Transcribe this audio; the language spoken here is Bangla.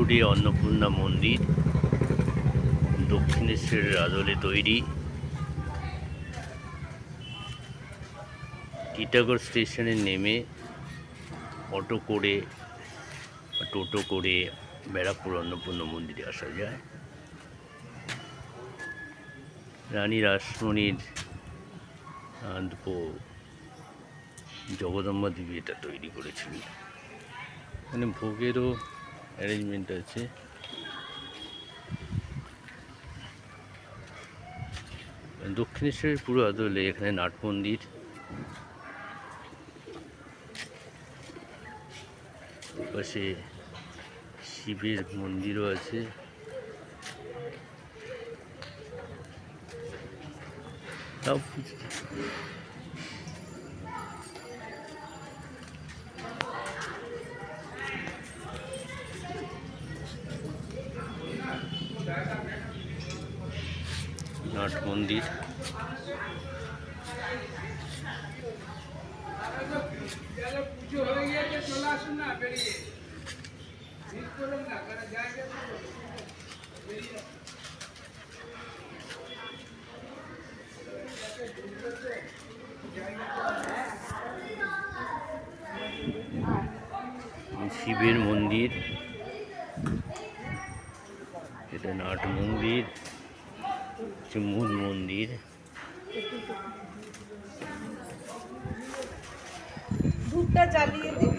বোলপুরে অন্নপূর্ণা মন্দির দক্ষিণেশ্বরের আদলে তৈরি। টিটাগড় স্টেশনে নেমে অটো করে বা টোটো করে ব্যারাকপুর অন্নপূর্ণা মন্দিরে আসা যায়। রানী রাসমণির জগদম্বা দেবী এটা তৈরি করেছিলেন। এখানে ভোগেরও অ্যারেঞ্জমেন্ট আছে। দক্ষিণেশ্বরের পুরো আদলে এখানে নাট মন্দির, পাশে শিবের মন্দিরও আছে। নাট মন্দির, শিবের মন্দির, এটা নাট মন্দির, মূল মন্দির। ধূপটা জ্বালিয়ে দিন।